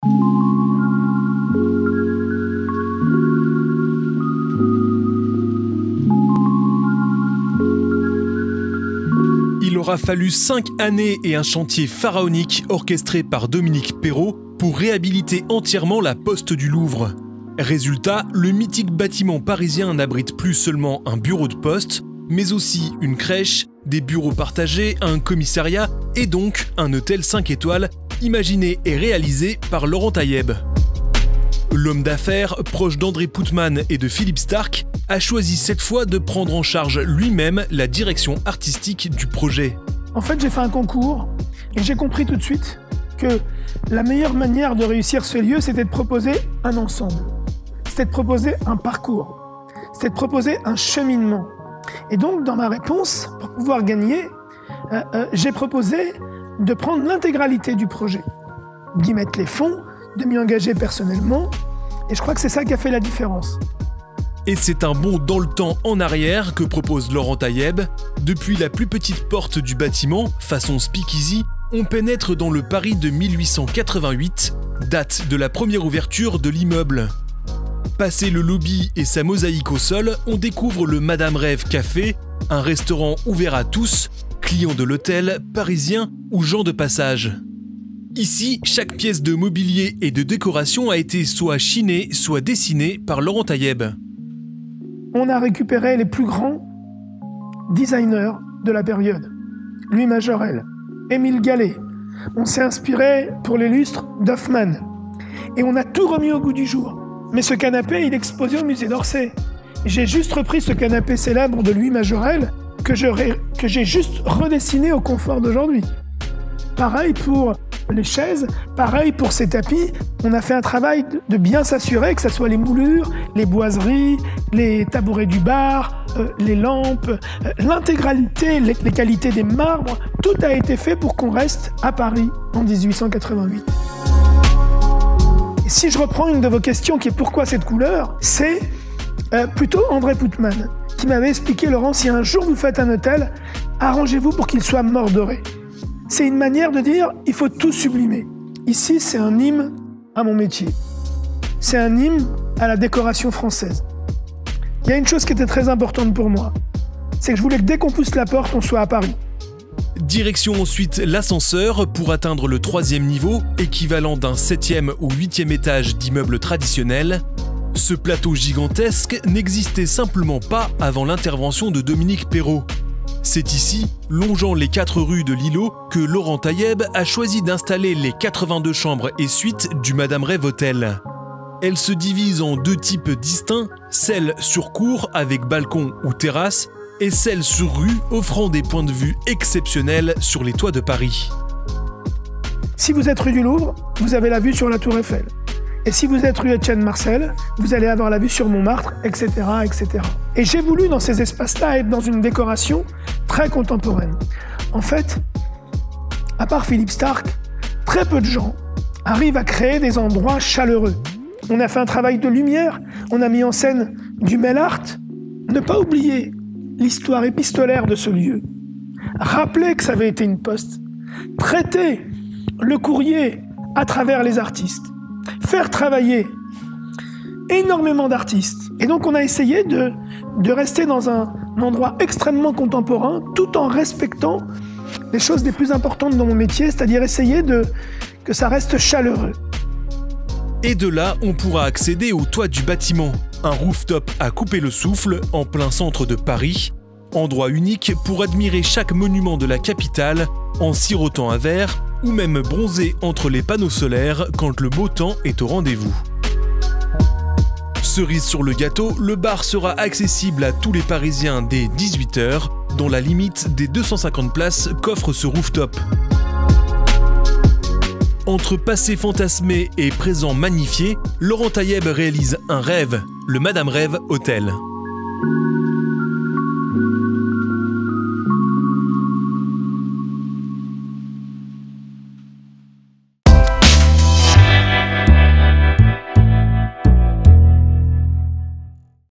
Il aura fallu 5 années et un chantier pharaonique orchestré par Dominique Perrault pour réhabiliter entièrement la Poste du Louvre. Résultat, le mythique bâtiment parisien n'abrite plus seulement un bureau de poste, mais aussi une crèche, des bureaux partagés, un commissariat et donc un hôtel 5 étoiles imaginé et réalisé par Laurent Taïeb. L'homme d'affaires, proche d'André Putman et de Philippe Starck, a choisi cette fois de prendre en charge lui-même la direction artistique du projet. En fait, j'ai fait un concours et j'ai compris tout de suite que la meilleure manière de réussir ce lieu, c'était de proposer un ensemble. C'était de proposer un parcours. C'était de proposer un cheminement. Et donc, dans ma réponse, pour pouvoir gagner, j'ai proposé de prendre l'intégralité du projet, d'y mettre les fonds, de m'y engager personnellement. Et je crois que c'est ça qui a fait la différence. Et c'est un bond dans le temps en arrière que propose Laurent Taïeb. Depuis la plus petite porte du bâtiment, façon speakeasy, on pénètre dans le Paris de 1888, date de la première ouverture de l'immeuble. Passé le lobby et sa mosaïque au sol, on découvre le Madame Rêve Café, un restaurant ouvert à tous, clients de l'hôtel, parisiens ou gens de passage. Ici, chaque pièce de mobilier et de décoration a été soit chinée, soit dessinée par Laurent Taïeb. On a récupéré les plus grands designers de la période. Louis Majorel, Émile Gallet. On s'est inspiré pour les lustres d'Hoffmann. Et on a tout remis au goût du jour. Mais ce canapé, il est exposé au musée d'Orsay. J'ai juste repris ce canapé célèbre de Louis Majorel que j'ai juste redessiné au confort d'aujourd'hui. Pareil pour les chaises, pareil pour ces tapis. On a fait un travail de bien s'assurer que ce soit les moulures, les boiseries, les tabourets du bar, les lampes, l'intégralité, les qualités des marbres. Tout a été fait pour qu'on reste à Paris en 1888. Et si je reprends une de vos questions qui est pourquoi cette couleur, c'est plutôt André Putman qui m'avait expliqué, Laurent, si un jour vous faites un hôtel, arrangez-vous pour qu'il soit mordoré. C'est une manière de dire, il faut tout sublimer. Ici, c'est un hymne à mon métier. C'est un hymne à la décoration française. Il y a une chose qui était très importante pour moi, c'est que je voulais que dès qu'on pousse la porte, on soit à Paris. Direction ensuite l'ascenseur pour atteindre le 3e niveau, équivalent d'un 7e ou 8e étage d'immeuble traditionnel. Ce plateau gigantesque n'existait simplement pas avant l'intervention de Dominique Perrault. C'est ici, longeant les 4 rues de l'Îlot, que Laurent Taïeb a choisi d'installer les 82 chambres et suites du Madame Rêve Hôtel. Elles se divisent en 2 types distincts, celle sur cour avec balcon ou terrasse, et celle sur rue offrant des points de vue exceptionnels sur les toits de Paris. Si vous êtes rue du Louvre, vous avez la vue sur la Tour Eiffel. Et si vous êtes rue Étienne Marcel, vous allez avoir la vue sur Montmartre, etc., etc. Et j'ai voulu, dans ces espaces-là, être dans une décoration très contemporaine. En fait, à part Philippe Starck, très peu de gens arrivent à créer des endroits chaleureux. On a fait un travail de lumière, on a mis en scène du mail art. Ne pas oublier l'histoire épistolaire de ce lieu. Rappeler que ça avait été une poste. Traiter le courrier à travers les artistes. Faire travailler énormément d'artistes. Et donc on a essayé de rester dans un endroit extrêmement contemporain tout en respectant les choses les plus importantes dans mon métier, c'est-à-dire essayer que ça reste chaleureux. Et de là, on pourra accéder au toit du bâtiment, un rooftop à couper le souffle en plein centre de Paris, endroit unique pour admirer chaque monument de la capitale en sirotant un verre ou même bronzer entre les panneaux solaires quand le beau temps est au rendez-vous. Cerise sur le gâteau, le bar sera accessible à tous les Parisiens dès 18 h, dans la limite des 250 places qu'offre ce rooftop. Entre passé fantasmé et présent magnifié, Laurent Taïeb réalise un rêve, le Madame Rêve Hôtel.